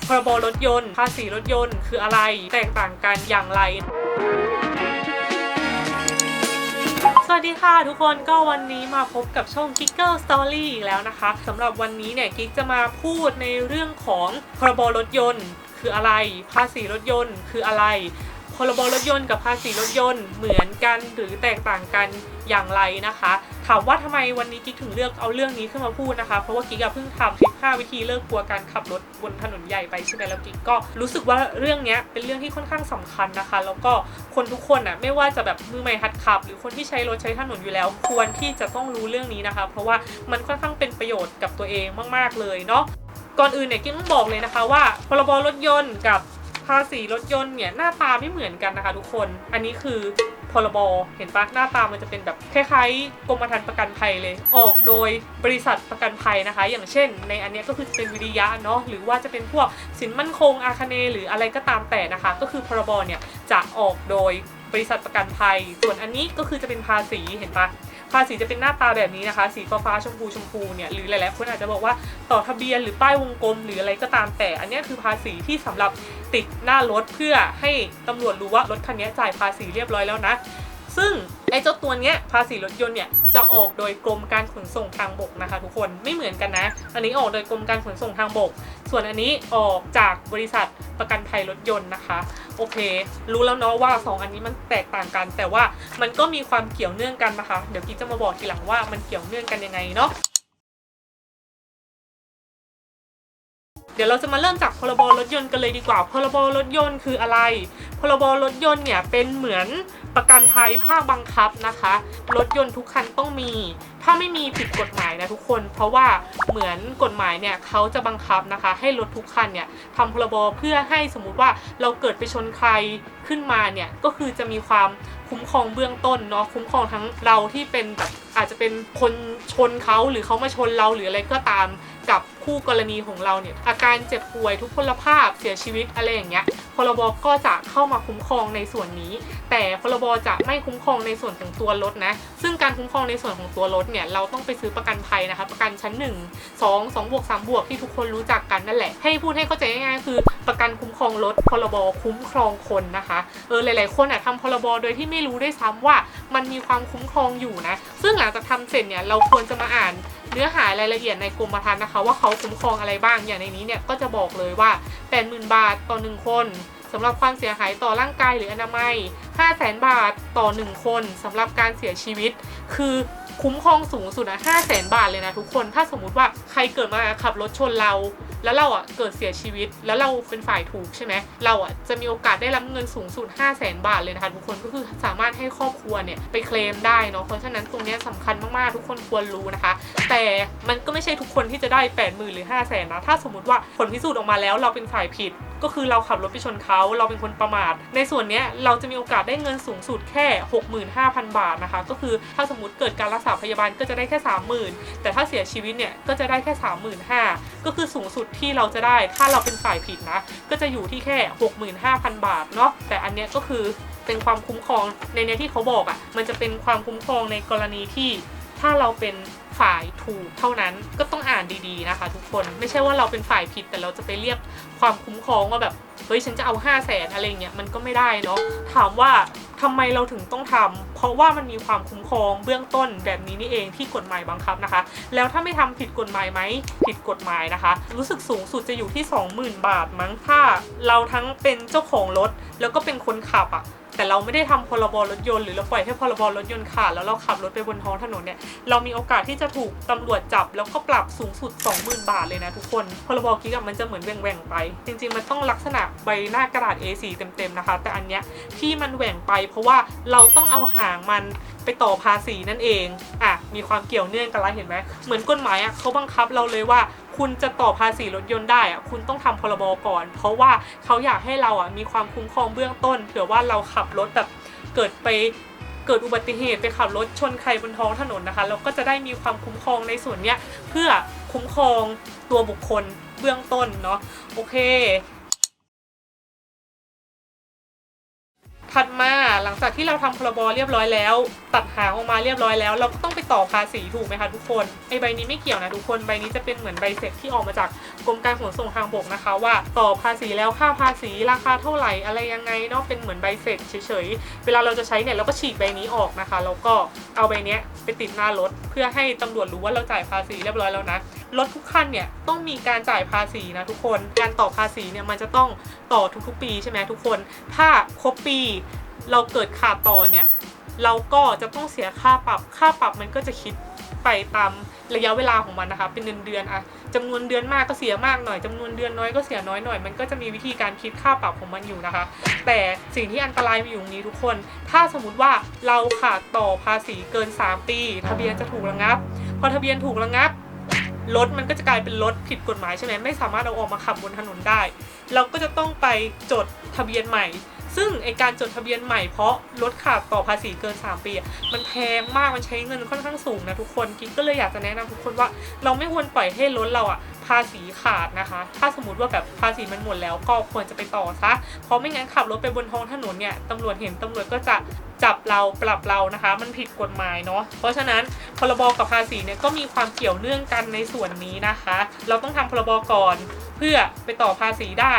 พรบรถยนต์ภาษีรถยนต์คืออะไรแตกต่างกันอย่างไรสวัสดีค่ะทุกคนก็วันนี้มาพบกับช่อง Giggle Story อีกแล้วนะคะสำหรับวันนี้เนี่ยกิ๊กจะมาพูดในเรื่องของพรบรถยนต์คืออะไรภาษีรถยนต์คืออะไรพรบรถยนต์กับภาษีรถยนต์เหมือนกันหรือแตกต่างกันอย่างไรนะคะถามว่าทำไมวันนี้กิ๊กถึงเลือกเอาเรื่องนี้ขึ้นมาพูดนะคะเพราะว่ากิ๊กเพิ่งทำคลิป5 วิธีเลิกกลัวการขับรถบนถนนใหญ่ไปใช่ไหมแล้วกิ๊กก็รู้สึกว่าเรื่องนี้เป็นเรื่องที่ค่อนข้างสำคัญนะคะแล้วก็คนทุกคนอ่ะไม่ว่าจะแบบมือใหม่หัดขับหรือคนที่ใช้รถใช้ถนนอยู่แล้วควรที่จะต้องรู้เรื่องนี้นะคะเพราะว่ามันค่อนข้างเป็นประโยชน์กับตัวเองมากๆเลยเนาะก่อนอื่นเนี่ยกิ๊กต้องบอกเลยนะคะว่าพรบรถยนต์กับภาษีรถยนต์เนี่ยหน้าตาไม่เหมือนกันนะคะทุกคนอันนี้คือพรบเห็นปะหน้าตามันจะเป็นแบบคล้ายๆกรมธรรม์ประกันภัยเลยออกโดยบริษัทประกันภัยนะคะอย่างเช่นในอันนี้ก็คือเป็นวิริยะเนาะหรือว่าจะเป็นพวกสินมั่นคงอาคเนย์หรืออะไรก็ตามแต่นะคะก็คือพรบเนี่ยจะออกโดยบริษัทประกันภัยส่วนอันนี้ก็คือจะเป็นภาษีเห็นปะภาษีจะเป็นหน้าตาแบบนี้นะคะสีฟ้าชมพูเนี่ยหรือหลายๆคนอาจจะบอกว่าต่อทะเบียนหรือป้ายวงกลมหรืออะไรก็ตามแต่อันนี้คือภาษีที่สำหรับติดหน้ารถเพื่อให้ตำรวจรู้ว่ารถคันนี้จ่ายภาษีเรียบร้อยแล้วนะซึ่งไอ้เจ้าตัวเนี้ยภาษีรถยนต์เนี่ยจะออกโดยกรมการขนส่งทางบกนะคะทุกคนไม่เหมือนกันนะอันนี้ออกโดยกรมการขนส่งทางบกส่วนอันนี้ออกจากบริษัทประกันภัยรถยนต์นะคะโอเครู้แล้วเนาะว่า2อันนี้มันแตกต่างกันแต่ว่ามันก็มีความเกี่ยวเนื่องกันนะคะเดี๋ยวกิ๊กจะมาบอกทีหลังว่ามันเกี่ยวเนื่องกันยังไงเนาะเดี๋ยวเราจะมาเริ่มจากพรบรถยนต์กันเลยดีกว่าพรบรถยนต์คืออะไรพรบรถยนต์เนี่ยเป็นเหมือนประกันภัยภาคบังคับนะคะรถยนต์ทุกคันต้องมีถ้าไม่มีผิดกฎหมายนะทุกคนเพราะว่าเหมือนกฎหมายเนี่ยเขาจะบังคับนะคะให้รถทุกคันเนี่ยทำพรบเพื่อให้สมมุติว่าเราเกิดไปชนใครขึ้นมาเนี่ยก็คือจะมีความคุ้มครองเบื้องต้นเนาะคุ้มครองทั้งเราที่เป็นแบบอาจจะเป็นคนชนเขาหรือเขามาชนเราหรืออะไรก็ตามกับคู่กรณีของเราเนี่ยอาการเจ็บป่วยทุพพลภาพเสียชีวิตอะไรอย่างเงี้ยพรบก็จะเข้ามาคุ้มครองในส่วนนี้แต่พรบจะไม่คุ้มครองในส่วนของตัวรถนะซึ่งการคุ้มครองในส่วนของตัวรถเนี่ยเราต้องไปซื้อประกันภัยนะคะประกันชั้น1 2 2 3 ที่ทุกคนรู้จักกันนั่นแหละให้พูดให้เข้าใจง่ายๆคือประกันคุ้มครองรถพรบคุ้มครองคนนะคะหลายๆคนทำพรบโดยที่ไม่รู้ด้วยซ้ำว่ามันมีความคุ้มครองอยู่นะซึ่งหลังจากทำเสร็จเนี่ยเราควรจะมาอ่านเนื้อหารายละเอียดในกรมธรรม์นะคะว่าเขาคุ้มครองอะไรบ้างอย่างในนี้เนี่ยก็จะบอกเลยว่า 80,000 บาทต่อ1คนสำหรับความเสียหายต่อร่างกายหรืออนามัย 500,000 บาทต่อ1คนสำหรับการเสียชีวิตคือคุ้มครองสูงสุด500,000 บาทเลยนะทุกคนถ้าสมมุติว่าใครเกิดมาขับรถชนเราแล้วเราเกิดเสียชีวิตแล้วเราเป็นฝ่ายถูกใช่ไหมเราจะมีโอกาสได้รับเงินสูงสุด500,000 บาทเลยนะคะทุกคนก็คือสามารถให้ครอบครัวเนี่ยไปเคลมได้เนาะเพราะฉะนั้นตรงนี้สำคัญมากๆทุกคนควรรู้นะคะแต่มันก็ไม่ใช่ทุกคนที่จะได้ 80,000 หรือ 500,000 นะถ้าสมมติว่าผลพิสูจน์ออกมาแล้วเราเป็นฝ่ายผิดก็คือเราขับรถไปชนเขาเราเป็นคนประมาทในส่วนนี้เราจะมีโอกาสได้เงินสูงสุดแค่ 65,000 บาทนะคะก็คือถ้าสมมติเกิดการรักษาพยาบาลก็จะได้แค่ 30,000 แต่ถ้าเสียชีวิตเนี่ยก็จะได้แค่ 35,000 ก็คือสูงสุดที่เราจะได้ถ้าเราเป็นฝ่ายผิดนะก็จะอยู่ที่แค่ 65,000 บาทเนาะแต่อันเนี้ยก็คือเป็นความคุ้มครองในเนี้ยที่เขาบอกมันจะเป็นความคุ้มครองในกรณีที่ถ้าเราเป็นฝ่ายถูกเท่านั้นก็ต้องอ่านดีๆนะคะทุกคนไม่ใช่ว่าเราเป็นฝ่ายผิดแต่เราจะไปเรียกความคุ้มครองว่าแบบเฮ้ยฉันจะเอา500,000อะไรเงี้ยมันก็ไม่ได้เนาะถามว่าทำไมเราถึงต้องทำเพราะว่ามันมีความคุ้มครองเบื้องต้นแบบนี้นี่เองที่กฎหมายบังคับนะคะแล้วถ้าไม่ทำผิดกฎหมายไหมผิดกฎหมายนะคะรู้สึกสูงสุดจะอยู่ที่ 20,000 บาทมั้งถ้าเราทั้งเป็นเจ้าของรถแล้วก็เป็นคนขับแต่เราไม่ได้ทำพรบรถยนต์หรือเราปล่อยให้พรบรถยนต์ขาดแล้วเราขับรถไปบนท้องถนนเนี่ยเรามีโอกาสที่จะถูกตำรวจจับแล้วก็ปรับสูงสุด 20,000 บาทเลยนะทุกคนพรบกิ๊กมันจะเหมือนแหว่งๆไปจริงๆมันต้องลักษณะใบหน้ากระดาษ A4 เต็มๆนะคะแต่อันเนี้ยที่มันแหว่งไปเพราะว่าเราต้องเอาหางมันไปต่อภาษีนั่นเองมีความเกี่ยวเนื่องกันแล้วเห็นไหมเหมือนกฎหมายเขาบังคับเราเลยว่าคุณจะต่อภาษีรถยนต์ได้คุณต้องทำพรบก่อนเพราะว่าเขาอยากให้เรามีความคุ้มครองเบื้องต้นเผื่อว่าเราขับรถแบบเกิดอุบัติเหตุไปขับรถชนใครบนท้องถนนนะคะเราก็จะได้มีความคุ้มครองในส่วนเนี้ยเพื่อคุ้มครองตัวบุคคลเบื้องต้นเนาะโอเค ถัดมาหลังจากที่เราทำพรบเรียบร้อยแล้วตัดหางออกมาเรียบร้อยแล้วเราก็ต้องไปต่อภาษีถูกไหมคะทุกคนไอใบนี้ไม่เกี่ยวนะทุกคนใบนี้จะเป็นเหมือนใบเสร็จที่ออกมาจากกรมการขนส่งทางบกนะคะว่าต่อภาษีแล้วค่าภาษีราคาเท่าไหร่อะไรยังไงเนาะเป็นเหมือนใบเสร็จเฉยๆเวลาเราจะใช้เนี่ยเราก็ฉีกใบนี้ออกนะคะแล้วก็เอาใบนี้ไปติดหน้ารถเพื่อให้ตำรวจรู้ว่าเราจ่ายภาษีเรียบร้อยแล้วนะรถทุกคันเนี่ยต้องมีการจ่ายภาษีนะทุกคนการต่อภาษีเนี่ยมันจะต้องต่อทุกๆปีใช่ไหมทุกคนถ้าครบปีเราเกิดขาดต่อเนี่ยเราก็จะต้องเสียค่าปรับมันก็จะคิดไปตามระยะเวลาของมันนะคะเป็นเดือนอะจำนวนเดือนมากก็เสียมากหน่อยจำนวนเดือนน้อยก็เสียน้อยหน่อยมันก็จะมีวิธีการคิดค่าปรับของมันอยู่นะคะแต่สิ่งที่อันตรายมีอยู่นี้ทุกคนถ้าสมมุติว่าเราขาดต่อภาษีเกิน3 ปีทะเบียนจะถูกระงับพอทะเบียนถูกระงับรถมันก็จะกลายเป็นรถผิดกฎหมายใช่ไหมไม่สามารถเอาออกมาขับบนถนนได้เราก็จะต้องไปจดทะเบียนใหม่ซึ่งไอการจดทะเบียนใหม่เพราะรถขาดต่อภาษีเกิน3 ปีมันแพงมากมันใช้เงินค่อนข้างสูงนะทุกคนกิ๊กก็เลยอยากจะแนะนำทุกคนว่าเราไม่ควรปล่อยให้รถเราภาษีขาดนะคะถ้าสมมติว่าแบบภาษีมันหมดแล้วก็ควรจะไปต่อซะเพราะไม่งั้นขับรถไปบนท้องถนนเนี่ยตำรวจเห็นตำรวจก็จะจับเราปรับเรานะคะมันผิดกฎหมายเนาะเพราะฉะนั้นพรบกับภาษีเนี่ยก็มีความเกี่ยวเนื่องกันในส่วนนี้นะคะเราต้องทำพรบก่อนเพื่อไปต่อภาษีได้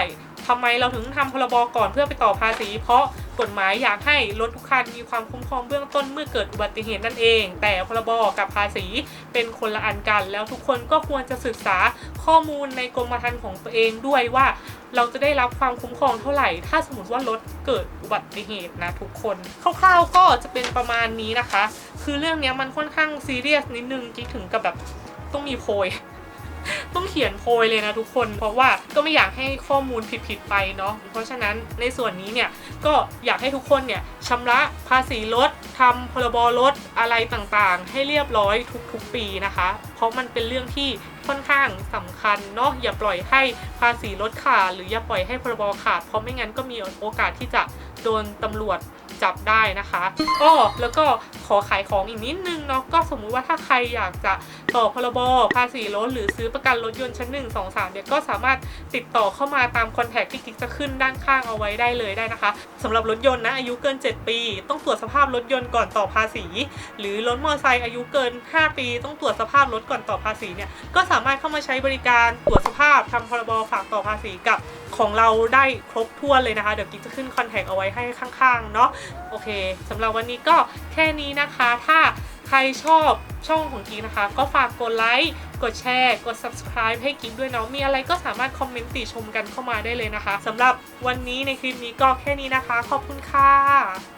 ทำไมเราถึงทำพรบก่อนเพื่อไปต่อภาษีเพราะกฎหมายอยากให้รถทุกคันมีความคุ้มครองเบื้องต้นเมื่อเกิดอุบัติเหตุนั่นเองแต่พรบกับภาษีเป็นคนละอันกันแล้วทุกคนก็ควรจะศึกษาข้อมูลในกรมธรรม์ของตัวเองด้วยว่าเราจะได้รับความคุ้มครองเท่าไหร่ถ้าสมมติว่ารถเกิดอุบัติเหตุนะทุกคนคร่าวๆก็จะเป็นประมาณนี้นะคะคือเรื่องนี้มันค่อนข้างซีเรียสนิดนึงกิ๊กถึงกับแบบต้องมีโพยต้องเขียนโพยเลยนะทุกคนเพราะว่าก็ไม่อยากให้ข้อมูลผิดไปเนาะเพราะฉะนั้นในส่วนนี้เนี่ยก็อยากให้ทุกคนเนี่ยชำระภาษีรถทำพรบรถอะไรต่างๆให้เรียบร้อยทุกปีนะคะเพราะมันเป็นเรื่องที่ค่อนข้างสำคัญเนาะอย่าปล่อยให้ภาษีรถขาดหรืออย่าปล่อยให้พรบขาดเพราะไม่งั้นก็มีโอกาสที่จะโดนตำรวจจับได้นะคะแล้วก็ขอขายของอีกนิดนึงเนาะก็สมมุติว่าถ้าใครอยากจะต่อพรบภาษีรถหรือซื้อประกันรถยนต์ชั้น1 2 3เนี่ยก็สามารถติดต่อเข้ามาตามคอนแทคที่กิ๊กจะขึ้นด้านข้างเอาไว้ได้เลยได้นะคะสำหรับรถยนต์นะอายุเกิน7 ปีต้องตรวจสภาพรถยนต์ก่อนต่อภาษีหรือรถมอเตอร์ไซค์อายุเกิน5 ปีต้องตรวจสภาพรถก่อนต่อภาษีเนี่ยก็สามารถเข้ามาใช้บริการตรวจสภาพทำพรบฝากต่อภาษีกับของเราได้ครบถ้วนเลยนะคะเดี๋ยวกิ๊กจะขึ้นคอนแทคเอาไว้ให้ข้างๆเนาะโอเคสำหรับวันนี้ก็แค่นี้นะคะถ้าใครชอบช่องของกิ๊กนะคะก็ฝากกดไลค์กดแชร์กด subscribe ให้กิ๊กด้วยเนาะมีอะไรก็สามารถคอมเมนต์ติชมกันเข้ามาได้เลยนะคะสำหรับวันนี้ในคลิปนี้ก็แค่นี้นะคะขอบคุณค่ะ